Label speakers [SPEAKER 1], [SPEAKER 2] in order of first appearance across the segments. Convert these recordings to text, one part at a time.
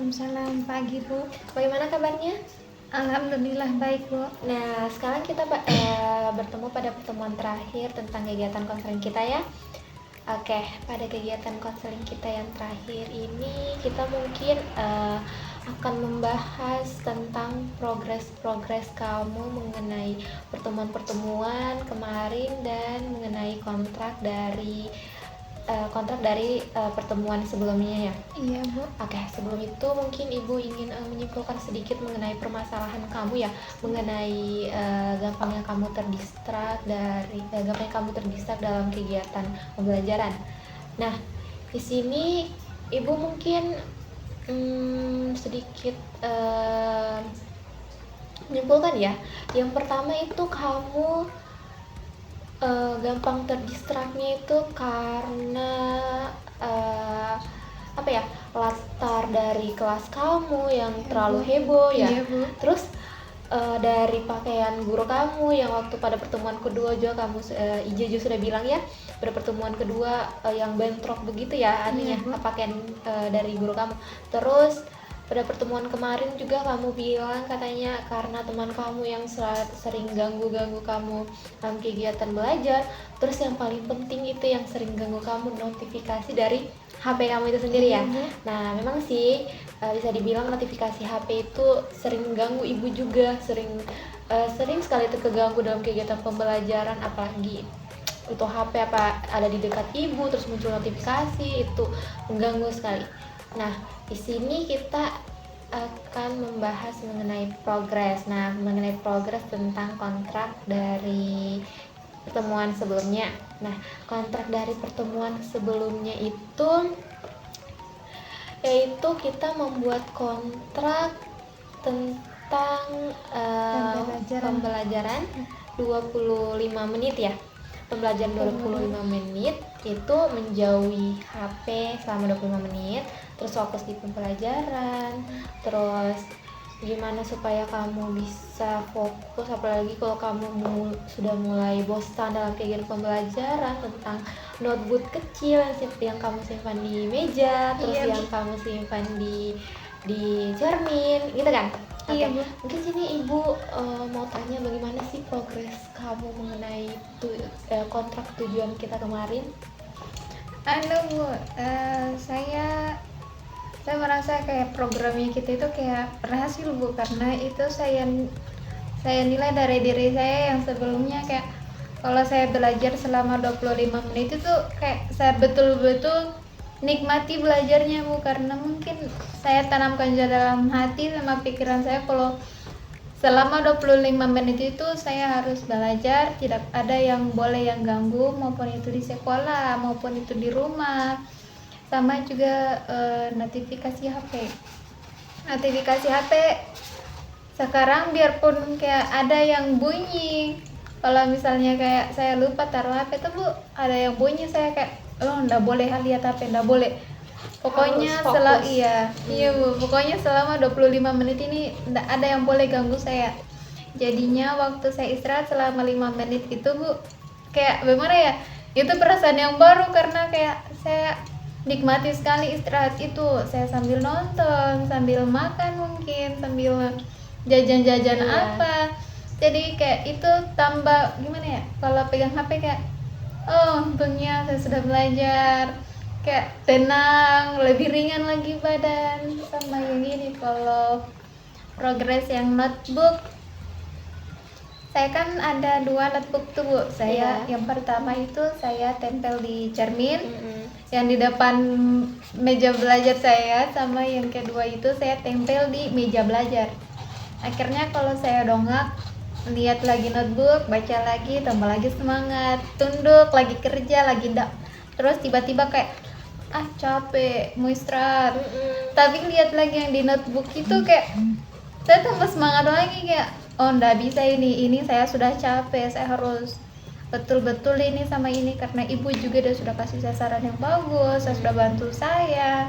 [SPEAKER 1] Waalaikumsalam, pagi Bu.
[SPEAKER 2] Bagaimana kabarnya?
[SPEAKER 1] Alhamdulillah baik Bu.
[SPEAKER 2] Nah, sekarang kita bertemu pada pertemuan terakhir tentang kegiatan konseling kita ya. Oke, pada kegiatan konseling kita yang terakhir ini kita mungkin akan membahas tentang progres kamu mengenai pertemuan-pertemuan kemarin dan mengenai kontrak dari pertemuan sebelumnya ya.
[SPEAKER 1] Iya Bu.
[SPEAKER 2] Oke, sebelum itu mungkin Ibu ingin menyimpulkan sedikit mengenai permasalahan kamu ya, mengenai gampangnya kamu terdistrak dalam kegiatan pembelajaran. Nah, di sini Ibu mungkin sedikit menyimpulkan ya. Yang pertama itu kamu gampang terdistraknya itu karena latar dari kelas kamu yang terlalu heboh ya.
[SPEAKER 1] Iya Bu.
[SPEAKER 2] Terus dari pakaian guru kamu yang waktu pada pertemuan kedua juga kamu Ija juga sudah bilang ya, pada pertemuan kedua yang bentrok begitu ya artinya pakaian dari guru kamu. Terus pada pertemuan kemarin juga kamu bilang katanya karena teman kamu yang sering ganggu kamu dalam kegiatan belajar. Terus yang paling penting itu yang sering ganggu kamu notifikasi dari HP kamu itu sendiri ya. Nah, memang sih bisa dibilang notifikasi HP itu sering ganggu Ibu juga, sering sekali itu keganggu dalam kegiatan pembelajaran, apalagi itu HP ada di dekat Ibu terus muncul notifikasi, itu mengganggu sekali. Nah, di sini kita akan membahas mengenai progres. Nah, mengenai progres tentang kontrak dari pertemuan sebelumnya. Nah, kontrak dari pertemuan sebelumnya itu yaitu kita membuat kontrak tentang pembelajaran 25 menit ya. Pembelajaran 25 menit itu menjauhi HP selama 25 menit, terus fokus di pembelajaran, terus gimana supaya kamu bisa fokus, apalagi kalau kamu sudah mulai bosan dalam kegiatan pembelajaran, tentang notebook kecil yang kamu simpan di meja, terus yang kamu simpan di cermin gitu kan.
[SPEAKER 1] Iya Bu.
[SPEAKER 2] Mungkin sini Ibu mau tanya bagaimana sih progres kamu mengenai kontrak tujuan kita kemarin?
[SPEAKER 1] Bu, saya merasa kayak programnya kita itu kayak berhasil Bu, karena itu saya nilai dari diri saya yang sebelumnya kayak kalau saya belajar selama 25 menit itu kayak saya betul-betul nikmati belajarnya Bu, karena mungkin saya tanamkan dalam hati sama pikiran saya kalau selama 25 menit itu saya harus belajar, tidak ada yang boleh yang ganggu, maupun itu di sekolah maupun itu di rumah. Sama juga notifikasi HP sekarang biarpun kayak ada yang bunyi, kalau misalnya kayak saya lupa taruh HP itu Bu, ada yang bunyi, saya kayak nggak boleh lihat HP, nggak boleh. Pokoknya pokoknya selama 25 menit ini nggak ada yang boleh ganggu saya. Jadinya waktu saya istirahat selama 5 menit itu Bu, kayak bagaimana ya, itu perasaan yang baru karena kayak saya nikmati sekali istirahat itu. Saya sambil nonton, sambil makan, mungkin sambil jajan-jajan apa. Jadi kayak itu tambah gimana ya, kalau pegang HP kayak untungnya saya sudah belajar, kayak tenang, lebih ringan lagi badan. Sama yang ini, kalau progres yang notebook, saya kan ada 2 notebook tuh Bu. Saya yang pertama itu saya tempel di cermin yang di depan meja belajar saya, sama yang kedua itu saya tempel di meja belajar. Akhirnya kalau saya dongak, lihat lagi notebook, baca lagi, tambah lagi semangat, tunduk lagi kerja lagi ndak, terus tiba-tiba kayak capek mau istirahat, tapi lihat lagi yang di notebook itu kayak saya tambah semangat lagi, kayak ndak bisa ini saya sudah capek, saya harus betul-betul ini sama ini, karena Ibu juga sudah kasih saya saran yang bagus, saya sudah bantu saya,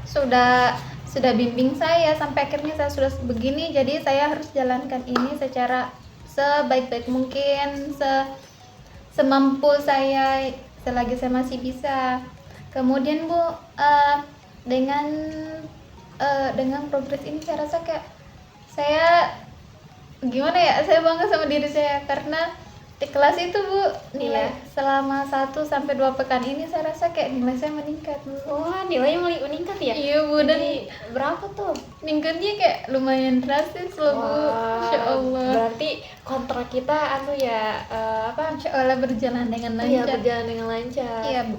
[SPEAKER 1] sudah bimbing saya sampai akhirnya saya sudah begini. Jadi saya harus jalankan ini secara sebaik-baik mungkin, semampu saya selagi saya masih bisa. Kemudian Bu, dengan dengan progres ini saya rasa kayak saya gimana ya, saya bangga sama diri saya karena di kelas itu Bu nilai selama 1 sampai 2 pekan ini saya rasa kayak nilai saya meningkat Bu.
[SPEAKER 2] Wah, nilainya meningkat ya?
[SPEAKER 1] Iya Bu, dan
[SPEAKER 2] Jadi, berapa tuh?
[SPEAKER 1] meningkatnya kayak lumayan drastis loh Bu. Insya Allah.
[SPEAKER 2] Berarti kontrak kita
[SPEAKER 1] Insya Allah berjalan dengan
[SPEAKER 2] Iya,
[SPEAKER 1] lancar.
[SPEAKER 2] berjalan dengan lancar.
[SPEAKER 1] Iya Bu.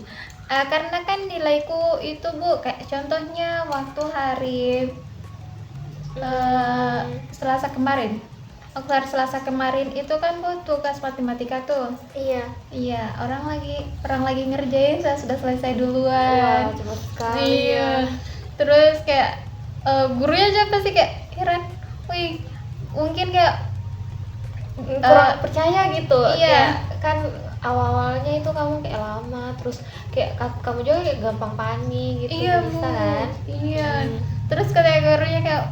[SPEAKER 1] Karena kan nilaiku itu Bu kayak contohnya waktu hari Selasa kemarin. Waktu hari Selasa kemarin itu kan Bu tugas matematika tuh.
[SPEAKER 2] Iya.
[SPEAKER 1] Orang lagi ngerjain, saya sudah selesai duluan.
[SPEAKER 2] Wah, cepat sekali.
[SPEAKER 1] Iya. Terus kayak gurunya aja pasti kayak heran. Wih, mungkin kayak
[SPEAKER 2] kurang percaya gitu.
[SPEAKER 1] Iya.
[SPEAKER 2] Kayak kan awal-awalnya itu kamu kayak lama, terus kayak kamu juga kayak gampang panik gitu.
[SPEAKER 1] Iya
[SPEAKER 2] bisa
[SPEAKER 1] Bu.
[SPEAKER 2] kan?
[SPEAKER 1] Iya. Terus kata gurunya kayak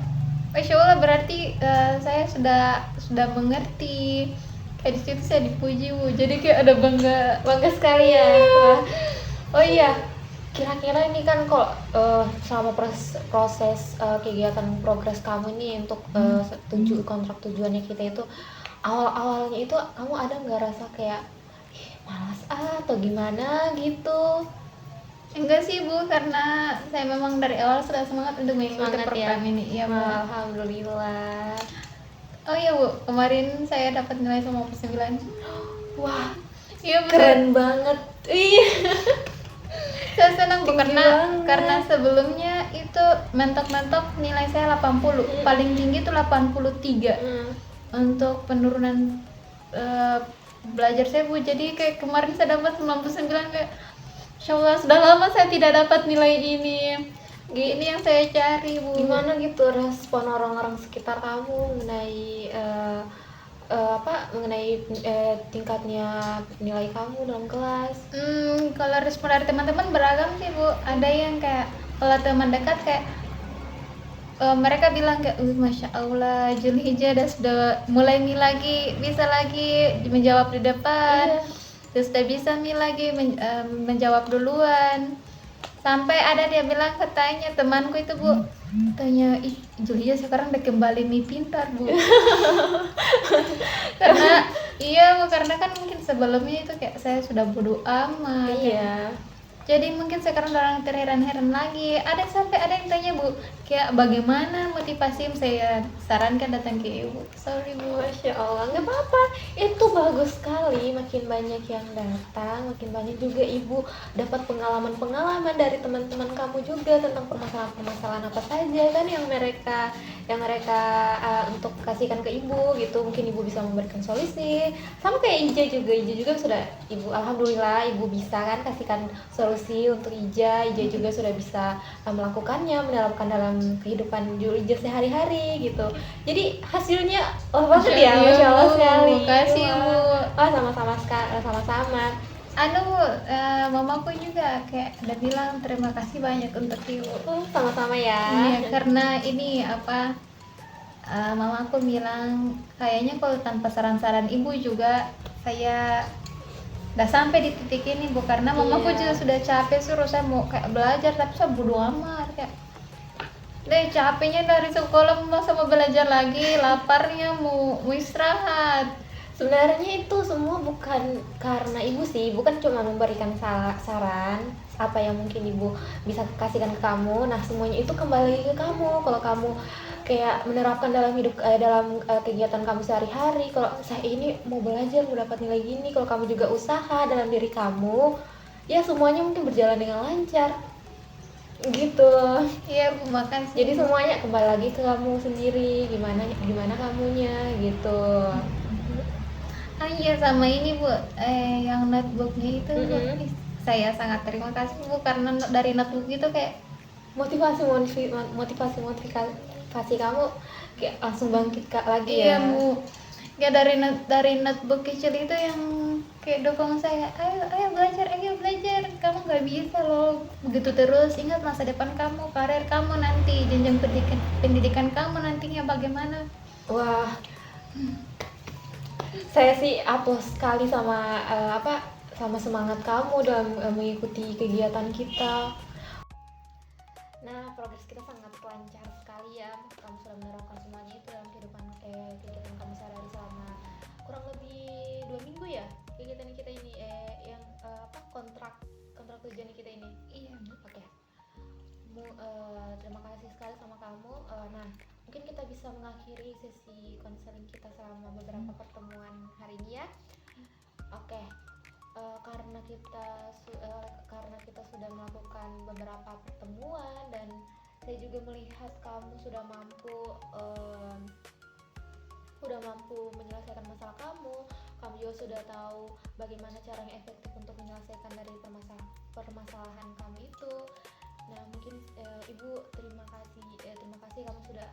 [SPEAKER 1] Masya Allah, berarti saya sudah mengerti. Kayak di situ saya dipuji Bu, jadi kayak ada bangga
[SPEAKER 2] sekali ya. Oh iya, kira-kira ini kan kok selama proses kegiatan progres kamu nih untuk kontrak tujuannya kita itu awalnya itu kamu ada nggak rasa kayak malas atau gimana gitu?
[SPEAKER 1] Enggak sih Bu, karena saya memang dari awal sudah semangat untuk mengikuti program ini. Iya Bu.
[SPEAKER 2] Alhamdulillah.
[SPEAKER 1] Oh iya Bu, kemarin saya dapat nilai 99.
[SPEAKER 2] Wah,
[SPEAKER 1] iya Bu.
[SPEAKER 2] keren banget. Iya.
[SPEAKER 1] Saya senang Bu karena
[SPEAKER 2] banget.
[SPEAKER 1] sebelumnya itu mentok-mentok nilai saya 80. Paling tinggi itu 83. Untuk penurunan belajar saya Bu. Jadi kayak kemarin saya dapat 99 kayak Insya Allah, sudah lama saya tidak dapat nilai ini. Ini yang saya cari Bu.
[SPEAKER 2] Gimana gitu respon orang-orang sekitar kamu mengenai tingkatnya nilai kamu dalam kelas?
[SPEAKER 1] Kalau respon dari teman-teman beragam sih Bu. Ada yang kayak kalau teman dekat kayak mereka bilang kayak Masya Allah, Zulhijjah sudah mulai lagi, bisa lagi menjawab di depan. Terus udah bisa lagi menjawab duluan. Sampai ada dia bilang, katanya temanku itu Bu, tanya, ih Julia sekarang udah kembali pintar Bu. Karena iya Bu, karena kan mungkin sebelumnya itu kayak saya sudah bodoh amat.
[SPEAKER 2] Iya.
[SPEAKER 1] Jadi mungkin sekarang orang terheran-heran lagi. Sampai ada yang tanya Bu, kayak bagaimana motivasi? Saya sarankan datang ke Ibu. Sorry Bu.
[SPEAKER 2] Masya Allah, nggak apa-apa. Itu bagus sekali. Makin banyak yang datang, makin banyak juga ibu dapat pengalaman-pengalaman dari teman-teman kamu juga tentang permasalahan-permasalahan apa saja kan yang mereka untuk kasihkan ke ibu gitu. Mungkin ibu bisa memberikan solusi. Sama kayak Ija juga sudah ibu, alhamdulillah ibu bisa kan kasihkan solusi untuk Ija juga sudah bisa melakukannya, menerapkan dalam kehidupan Ija sehari-hari gitu. Jadi hasilnya banget ya, Masya Allah sekali.
[SPEAKER 1] Makasih Bu.
[SPEAKER 2] Sama-sama.
[SPEAKER 1] Mamaku juga kayak udah bilang terima kasih banyak untuk Ibu.
[SPEAKER 2] Sama-sama ya.
[SPEAKER 1] Iya, karena ini mamaku bilang kayaknya kalau tanpa saran-saran Ibu juga saya udah sampai di titik ini Bu, karena mamaku juga sudah capek suruh saya mau kayak belajar tapi saya bodo amat kayak capeknya dari sekolah masa mau belajar lagi, laparnya mau istirahat.
[SPEAKER 2] Sebenarnya itu semua bukan karena ibu sih, bukan cuma memberikan saran apa yang mungkin ibu bisa kasihkan ke kamu. Nah semuanya itu kembali ke kamu. Kalau kamu kayak menerapkan dalam hidup dalam kegiatan kamu sehari-hari, kalau saya ini mau belajar mau dapat nilai gini, kalau kamu juga usaha dalam diri kamu, ya semuanya mungkin berjalan dengan lancar gitu.
[SPEAKER 1] Iya Bu, makasih.
[SPEAKER 2] Jadi semuanya kembali lagi ke kamu sendiri, gimana kamunya gitu.
[SPEAKER 1] Iya, sama ini Bu, yang notebooknya itu Bu, saya sangat terima kasih Bu, karena dari notebook itu kayak
[SPEAKER 2] motivasi kamu kayak langsung bangkit lagi
[SPEAKER 1] iya
[SPEAKER 2] ya.
[SPEAKER 1] Bu, kayak dari notebook kecil itu yang kayak dukung saya, ayo belajar, kamu nggak bisa loh begitu terus, ingat masa depan kamu, karir kamu nanti, jenjang pendidikan kamu nantinya bagaimana.
[SPEAKER 2] Wah, saya sih apus sekali sama sama semangat kamu dalam mengikuti kegiatan kita. Nah, progres kita sangat lancar sekali ya kamu sudah menerapkan semuanya itu dalam kegiatan kamu sehari-hari selama kurang lebih 2 minggu ya kegiatan kita ini yang kontrak tujuan kita ini.
[SPEAKER 1] Iya Bu.
[SPEAKER 2] Oke. Terima kasih sekali sama kamu. Nah, mungkin kita bisa mengakhiri sesi konseling kita selama beberapa pertemuan hari ini ya. Oke. Karena kita sudah melakukan beberapa pertemuan dan saya juga melihat kamu sudah mampu menyelesaikan masalah kamu juga sudah tahu bagaimana cara yang efektif untuk menyelesaikan dari permasalahan kamu itu. Nah, mungkin Ibu terima kasih kamu sudah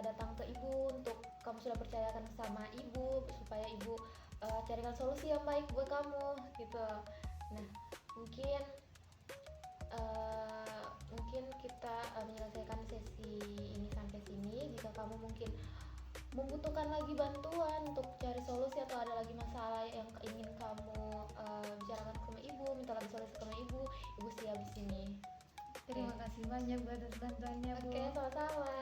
[SPEAKER 2] datang ke Ibu, untuk kamu sudah percayakan sama Ibu supaya Ibu carikan solusi yang baik buat kamu gitu. Nah, mungkin kita menyelesaikan sesi ini sampai sini. Jika kamu mungkin membutuhkan lagi bantuan untuk cari solusi atau ada lagi masalah yang ingin kamu bicarakan sama Ibu, minta lagi solusi sama Ibu siap di sini.
[SPEAKER 1] Terima kasih banyak Bu atas bantuannya Bu.
[SPEAKER 2] Oke, sama-sama.